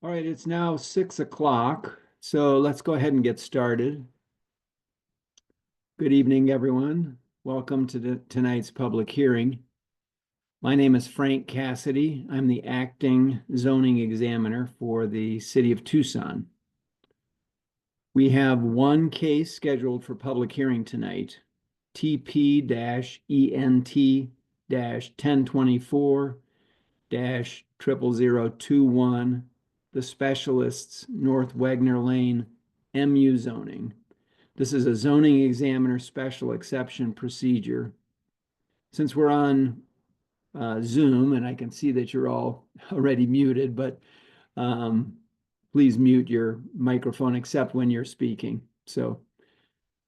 All right, it's now 6 o'clock, so let's go ahead and get started. Good evening, everyone. Welcome to tonight's public hearing. My name is Frank Cassidy. I'm the acting zoning examiner for the city of Tucson. We have one case scheduled for public hearing tonight, TP-ENT-1024-00021, the Specialists, North Wagner Lane, MU zoning. This is a zoning examiner special exception procedure. Since we're on Zoom, and I can see that you're all already muted, but please mute your microphone except when you're speaking. So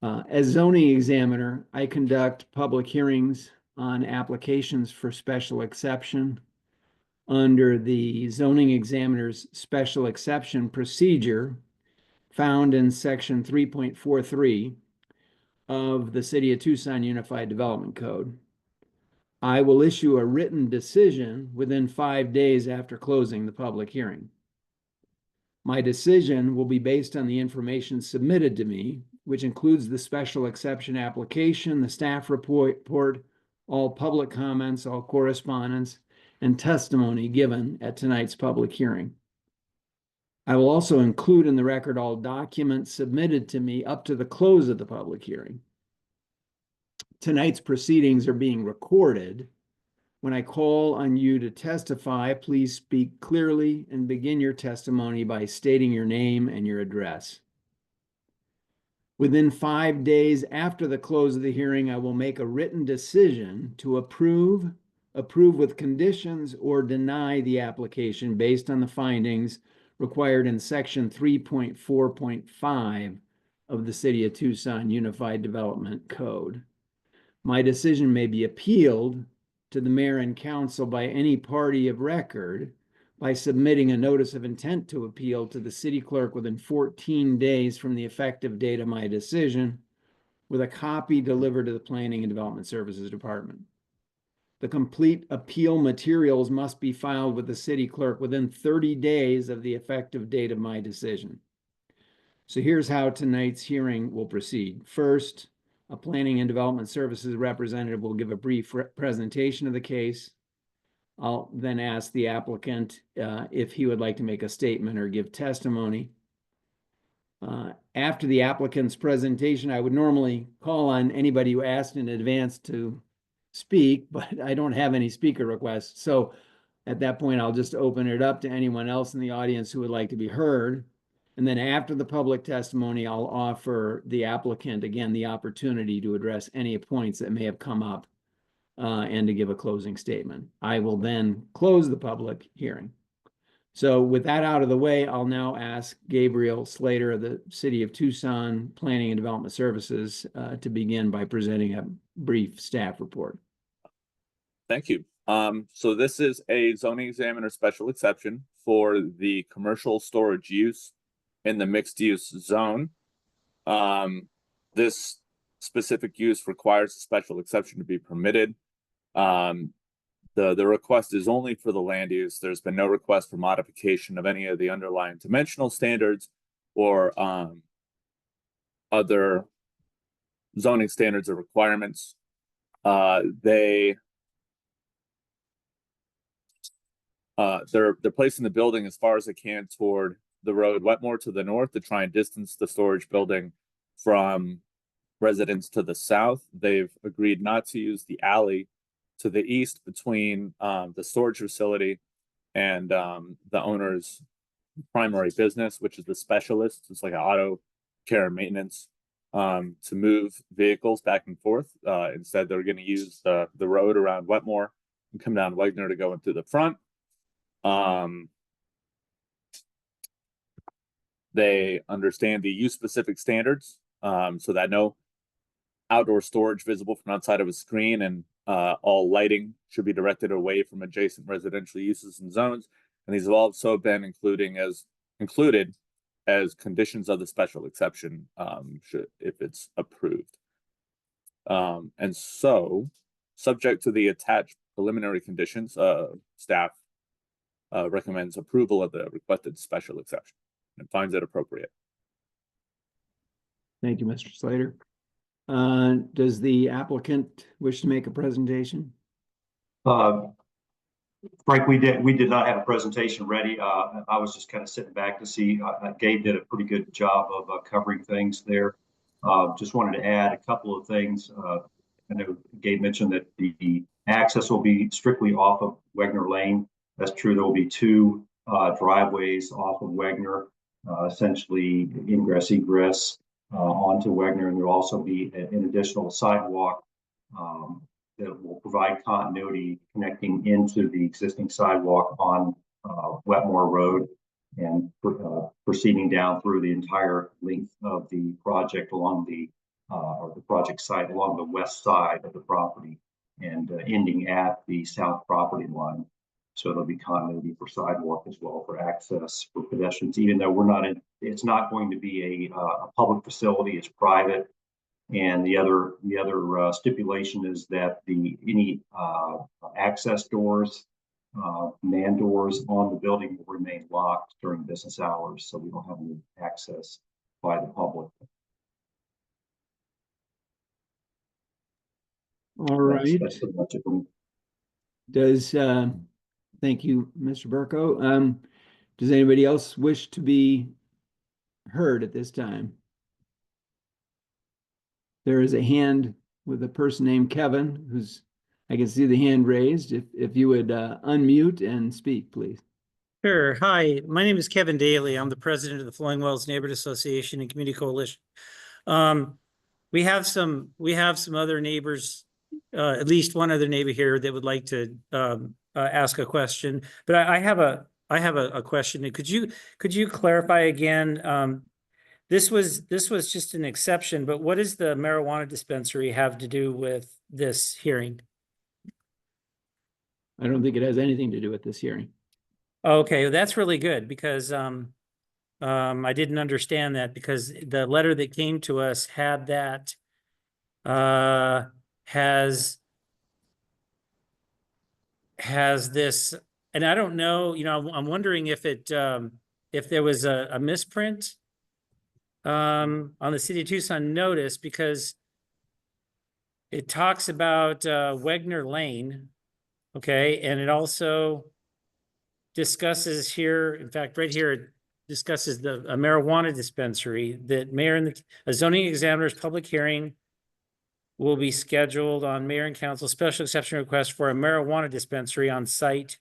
as zoning examiner, I conduct public hearings on applications for special exception under the zoning examiner's special exception procedure found in section 3.43 of the City of Tucson Unified Development Code. I will issue a written decision within 5 days after closing the public hearing. My decision will be based on the information submitted to me, which includes the special exception application, the staff report, all public comments, all correspondence, and testimony given at tonight's public hearing. I will also include in the record all documents submitted to me up to the close of the public hearing. Tonight's proceedings are being recorded. When I call on you to testify, please speak clearly and begin your testimony by stating your name and your address. Within 5 days after the close of the hearing, I will make a written decision to approve with conditions, or deny the application based on the findings required in section 3.4.5 of the City of Tucson Unified Development Code. My decision may be appealed to the mayor and council by any party of record by submitting a notice of intent to appeal to the city clerk within 14 days from the effective date of my decision, with a copy delivered to the Planning and Development Services Department. The complete appeal materials must be filed with the city clerk within 30 days of the effective date of my decision. So here's how tonight's hearing will proceed. First, a Planning and Development Services representative will give a brief presentation of the case. I'll then ask the applicant if he would like to make a statement or give testimony. After the applicant's presentation, I would normally call on anybody who asked in advance to speak, but I don't have any speaker requests. So at that point, I'll just open it up to anyone else in the audience who would like to be heard. And then after the public testimony, I'll offer the applicant, again, the opportunity to address any points that may have come up and to give a closing statement. I will then close the public hearing. So with that out of the way, I'll now ask Gabriel Slater of the City of Tucson Planning and Development Services to begin by presenting a brief staff report. Thank you. So this is a zoning examiner special exception for the commercial storage use in the mixed use zone. This specific use requires a special exception to be permitted. The request is only for the land use. There's been no request for modification of any of the underlying dimensional standards or other zoning standards or requirements. They're placing the building as far as they can toward the road Wetmore to the north to try and distance the storage building from residents to the south. They've agreed not to use the alley to the east between the storage facility and the owner's primary business, which is the Specialists. It's like an auto care and maintenance to move vehicles back and forth. Instead, they're going to use the road around Wetmore and come down Wagner to go into the front. They understand the use specific standards, so that no outdoor storage visible from outside of a screen, and all lighting should be directed away from adjacent residential uses and zones. And these have also been included as conditions of the special exception, if it's approved. And so, subject to the attached preliminary conditions, staff recommends approval of the requested special exception and finds it appropriate. Thank you, Mr. Slater. Does the applicant wish to make a presentation? Frank, we did not have a presentation ready. I was just kind of sitting back to see. Gabe did a pretty good job of covering things there. Just wanted to add a couple of things. I know Gabe mentioned that the access will be strictly off of Wegner Lane. That's true. There will be two driveways off of Wegner, essentially ingress egress onto Wegner, and there will also be an additional sidewalk that will provide continuity connecting into the existing sidewalk on Wetmore Road and proceeding down through the entire length of the project along the or the project site along the west side of the property and ending at the south property line. So there'll be continuity for sidewalk as well for access for pedestrians, even though we're not in, it's not going to be a public facility, it's private. And the other stipulation is that any access doors, man doors on the building will remain locked during business hours, so we don't have any access by the public. All right. That's pretty much it. Does, thank you, Mr. Burko. Does anybody else wish to be heard at this time? There is a hand with a person named Kevin, who's, I can see the hand raised. If you would unmute and speak, please. Sure. Hi, my name is Kevin Daly. I'm the president of the Flowing Wells Neighborhood Association and Community Coalition. We have some other neighbors, at least one other neighbor here that would like to ask a question. But I have a question. Could you clarify again? This was just an exception, but what does the marijuana dispensary have to do with this hearing? I don't think it has anything to do with this hearing. Okay, well, that's really good because I didn't understand that because the letter that came to us had that has this, and I don't know, I'm wondering if if there was a misprint on the City of Tucson notice, because it talks about Wegner Lane, okay, and it also discusses here, in fact, right here, it discusses a marijuana dispensary that mayor and a zoning examiner's public hearing will be scheduled on mayor and council special exception request for a marijuana dispensary on site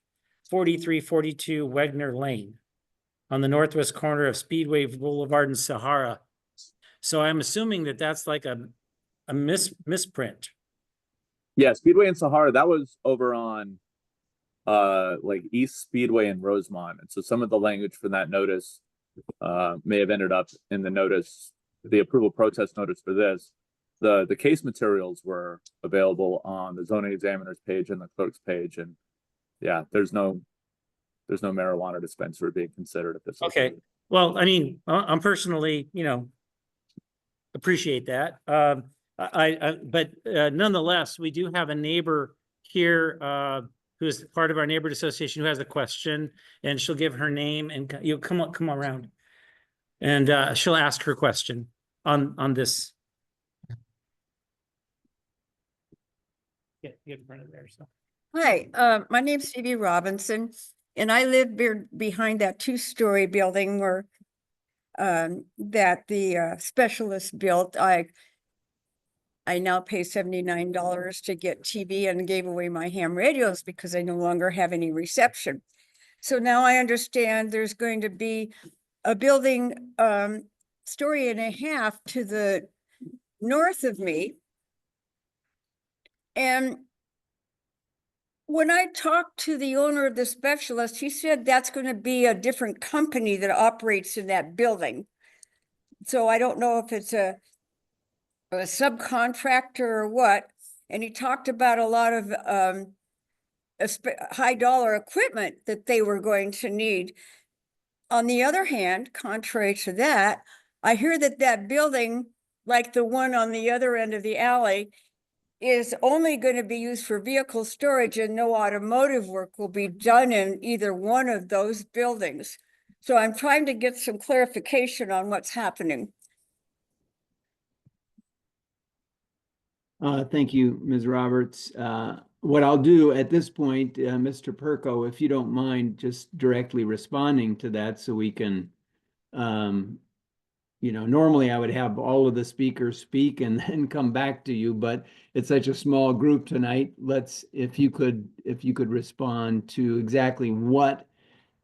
4342 Wegner Lane on the northwest corner of Speedway Boulevard and Sahara. So I'm assuming that that's like a misprint. Yeah, Speedway and Sahara, that was over on like East Speedway and Rosemont. And so some of the language for that notice may have ended up in the notice, the approval protest notice for this. The case materials were available on the zoning examiner's page and the clerk's page. And yeah, there's no marijuana dispensary being considered at this. Okay. Well, I mean, I'm personally, appreciate that. But nonetheless, we do have a neighbor here who is part of our neighborhood association who has a question, and she'll give her name and you'll come around, and she'll ask her question on this. Get in front of there. So. Hi, my name's Stevie Robinson, and I live behind that two-story building where that the specialist built. I now pay $79 to get TV and gave away my ham radios because I no longer have any reception. So now I understand there's going to be a building story and a half to the north of me. And when I talked to the owner of the specialist, he said that's going to be a different company that operates in that building. So I don't know if it's a subcontractor or what. And he talked about a lot of high dollar equipment that they were going to need. On the other hand, contrary to that, I hear that that building, like the one on the other end of the alley, is only going to be used for vehicle storage and no automotive work will be done in either one of those buildings. So I'm trying to get some clarification on what's happening. Thank you, Ms. Roberts. What I'll do at this point, Mr. Perko, if you don't mind just directly responding to that so we can, normally I would have all of the speakers speak and then come back to you, but it's such a small group tonight. If you could respond to exactly what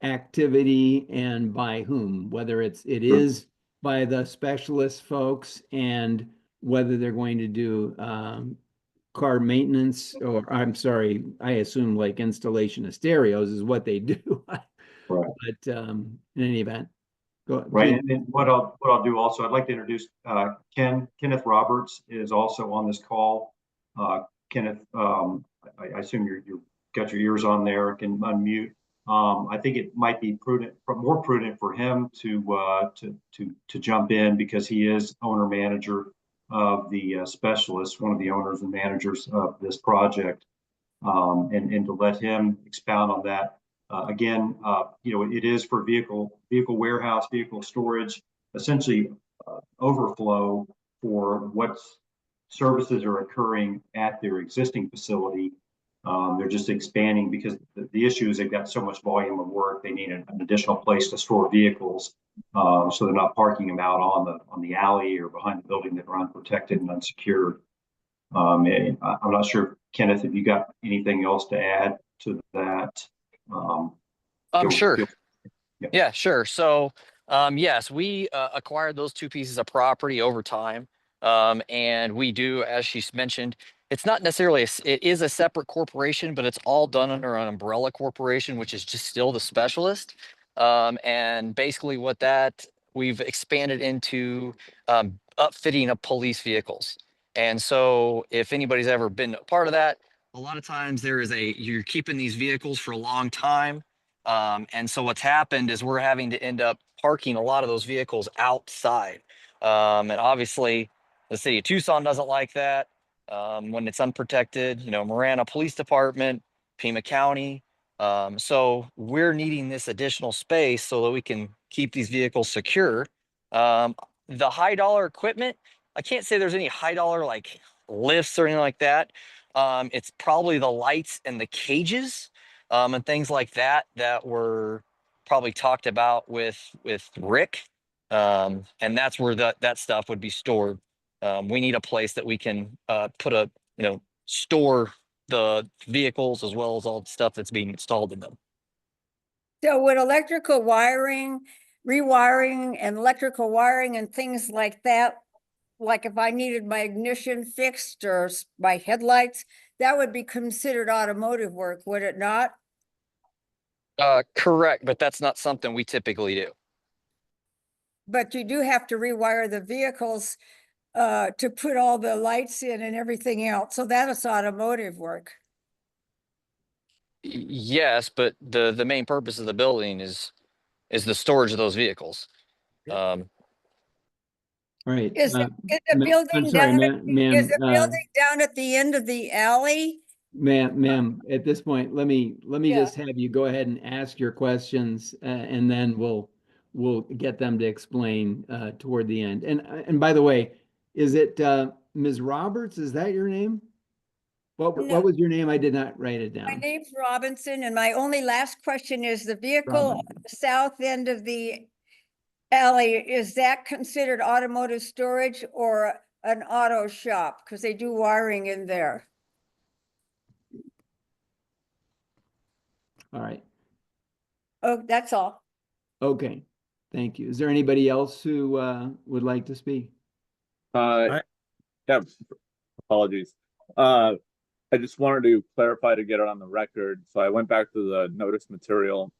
activity and by whom, whether it is by the specialist folks and whether they're going to do car maintenance, or I'm sorry, I assume like installation of stereos is what they do. Right. But in any event, go ahead. Right, and what I'll do also, I'd like to introduce Kenneth Roberts is also on this call. Kenneth, I assume you've got your ears on there, can unmute. I think it might be more prudent for him to jump in because he is owner manager of the specialist, one of the owners and managers of this project, and to let him expound on that. Again, it is for vehicle warehouse, vehicle storage, essentially overflow for what services are occurring at their existing facility. They're just expanding because the issue is they've got so much volume of work. They need an additional place to store vehicles, so they're not parking them out on the alley or behind the building that are unprotected and unsecured. And I'm not sure, Kenneth, if you got anything else to add to that. Sure. Yeah. Yeah, sure. So, yes, we acquired those two pieces of property over time. And we do, as she's mentioned, it's not necessarily, it is a separate corporation, but it's all done under an umbrella corporation, which is just still the specialist. And basically we've expanded into upfitting of police vehicles. And so if anybody's ever been a part of that, a lot of times you're keeping these vehicles for a long time. And so what's happened is we're having to end up parking a lot of those vehicles outside. And obviously the city of Tucson doesn't like that. When it's unprotected, Marana Police Department, Pima County. So we're needing this additional space so that we can keep these vehicles secure. The high dollar equipment, I can't say there's any high dollar like lifts or anything like that. It's probably the lights and the cages and things like that were probably talked about with Rick. And that's where that stuff would be stored. We need a place that we can store the vehicles as well as all the stuff that's being installed in them. So would electrical wiring, rewiring and electrical wiring and things like that, like if I needed my ignition fixed or my headlights, that would be considered automotive work, would it not? Correct, but that's not something we typically do. But you do have to rewire the vehicles to put all the lights in and everything else. So that is automotive work. Yes, but the main purpose of the building is the storage of those vehicles. All right. Is the I'm building sorry, down is the building down at the end of the alley? Ma'am, at this point, let me Yeah. just have you go ahead and ask your questions, and then we'll get them to explain toward the end. And by the way, is it Ms. Roberts? Is that your name? No. What was your name? I did not write it My down. name's Robinson, and my only last question is the vehicle Robinson. on the south end of the alley, is that considered automotive storage or an auto shop? Because they do wiring in there. All right. Oh, that's all. Okay. Thank you. Is there anybody else who would like to speak? Yeah, apologies. I just wanted to clarify to get it on the record. So I went back to the notice material,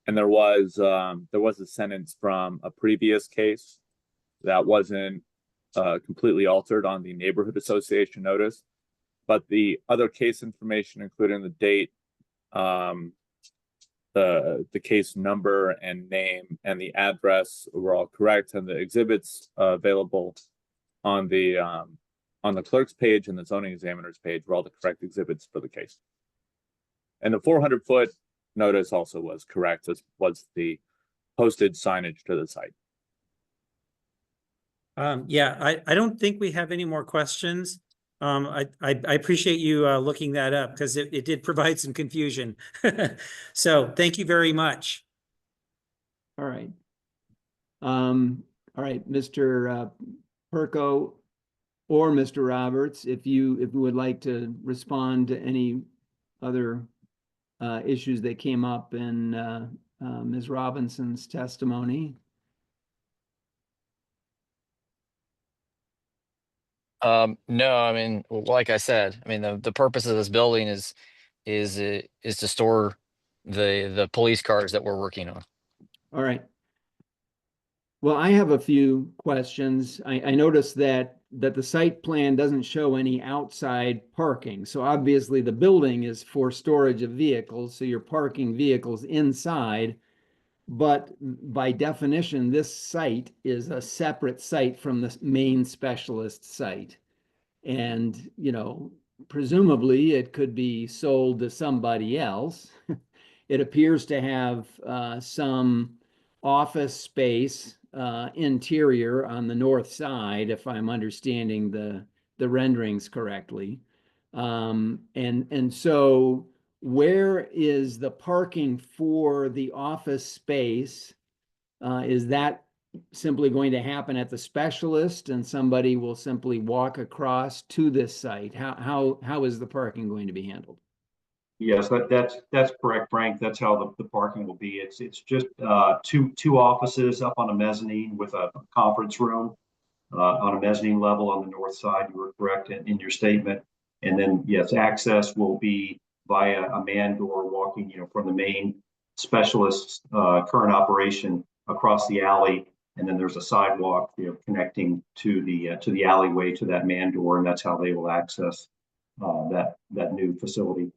and there was a sentence from a previous case that wasn't completely altered on the neighborhood association notice, but the other case information, including the date, the case number and name and the address were all correct, and the exhibits available on the on the clerk's page and the zoning examiner's page were all the correct exhibits for the case. And the 400-foot notice also was correct, as was the posted signage to the site. Yeah, I don't think we have any more questions. I appreciate you looking that up because it did provide some confusion. So thank you very much. All right. All right, Mr. Perko or Mr. Roberts, if you would like to respond to any other issues that came up in Ms. Robinson's testimony. No, I mean, like I said, I mean, the purpose of this building is to store the police cars that we're working on. All right. Well, I have a few questions. I noticed that the site plan doesn't show any outside parking. So obviously the building is for storage of vehicles, so you're parking vehicles inside. But by definition, this site is a separate site from the main specialist site. And, you know, presumably it could be sold to somebody else. It appears to have some office space interior on the north side, if I'm understanding the renderings correctly. And so where is the parking for the office space? Is that simply going to happen at the specialist and somebody will simply walk across to this site? How is the parking going to be handled? Yes, that's correct, Frank. That's how the parking will be. It's just two offices up on a mezzanine with a conference room on a mezzanine level on the north side. You were correct in your statement. And then yes, access will be via a man door walking, from the main specialist's current operation across the alley, and then there's a sidewalk, connecting to the alleyway to that man door, and that's how they will access that new facility.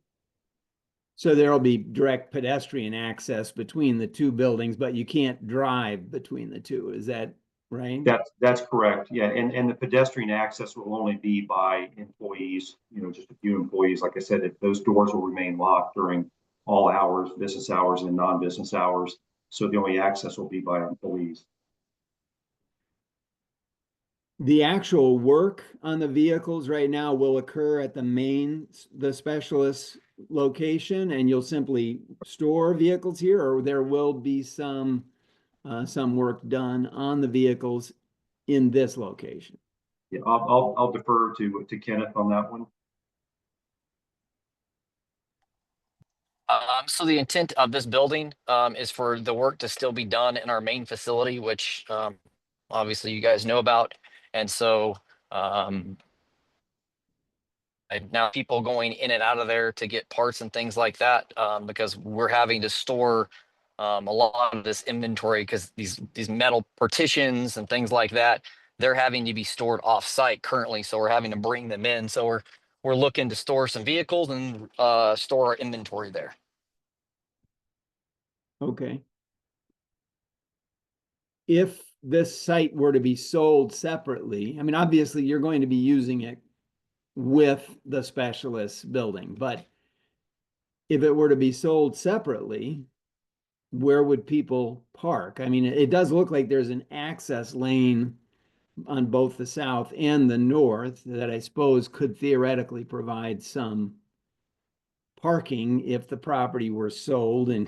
So there'll be direct pedestrian access between the two buildings, but you can't drive between the two. Is that right? That's correct. Yeah, and the pedestrian access will only be by employees. Just a few employees. Like I said, those doors will remain locked during all hours, business hours and non-business hours. So the only access will be by employees. The actual work on the vehicles right now will occur at the specialist location, and you'll simply store vehicles here, or there will be some work done on the vehicles in this location. Yeah, I'll defer to Kenneth on that one. So the intent of this building is for the work to still be done in our main facility, which obviously you guys know about. And so now people going in and out of there to get parts and things like that, because we're having to store a lot of this inventory, because these metal partitions and things like that, they're having to be stored off site currently. So we're having to bring them in. So we're looking to store some vehicles and store our inventory there. Okay. If this site were to be sold separately, I mean, obviously you're going to be using it with the specialist building, but if it were to be sold separately, where would people park? I mean, it does look like there's an access lane on both the south and the north that I suppose could theoretically provide some parking if the property were sold and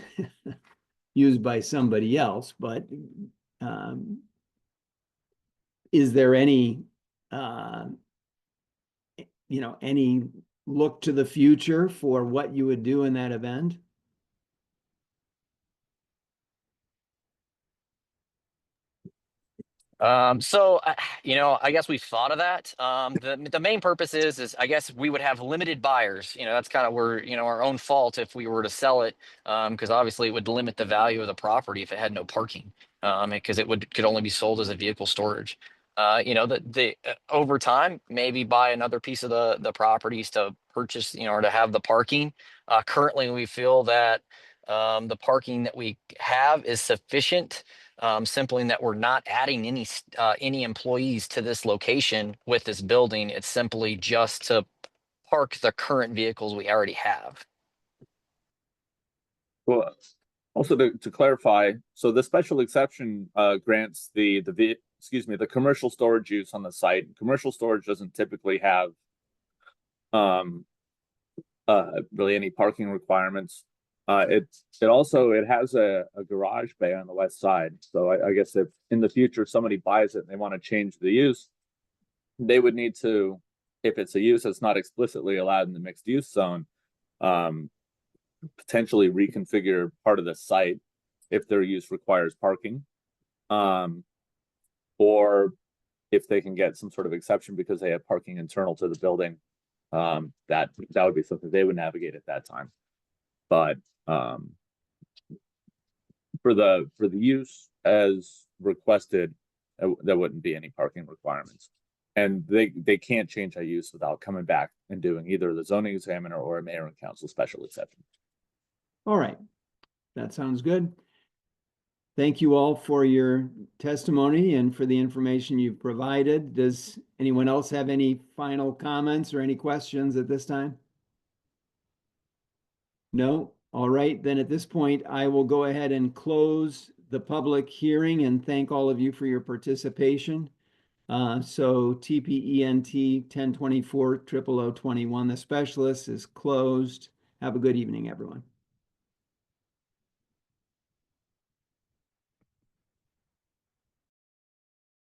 used by somebody else. But is there any any look to the future for what you would do in that event? So I guess we've thought of that. The main purpose is I guess we would have limited buyers. That's kind of where, our own fault if we were to sell it, because obviously it would limit the value of the property if it had no parking, because it could only be sold as a vehicle storage. Over time, maybe buy another piece of the properties to purchase, or to have the parking. Currently, we feel that the parking that we have is sufficient simply in that we're not adding any employees to this location with this building. It's simply just to park the current vehicles we already have. Well, also to clarify, so the special exception grants the commercial storage use on the site. Commercial storage doesn't typically have really any parking requirements. It has a garage bay on the west side. So I guess if in the future somebody buys it and they want to change the use, they would need to, if it's a use that's not explicitly allowed in the mixed use zone, potentially reconfigure part of the site if their use requires parking, or if they can get some sort of exception because they have parking internal to the building, that would be something they would navigate at that time. But for the use as requested, there wouldn't be any parking requirements, and they can't change that use without coming back and doing either the zoning examiner or a mayor and council special exception. All right, that sounds good. Thank you all for your testimony and for the information you've provided. Does anyone else have any final comments or any questions at this time? No? All right, then at this point, I will go ahead and close the public hearing and thank all of you for your participation. So TPENT 1024-00021, the specialist, is closed. Have a good evening, everyone.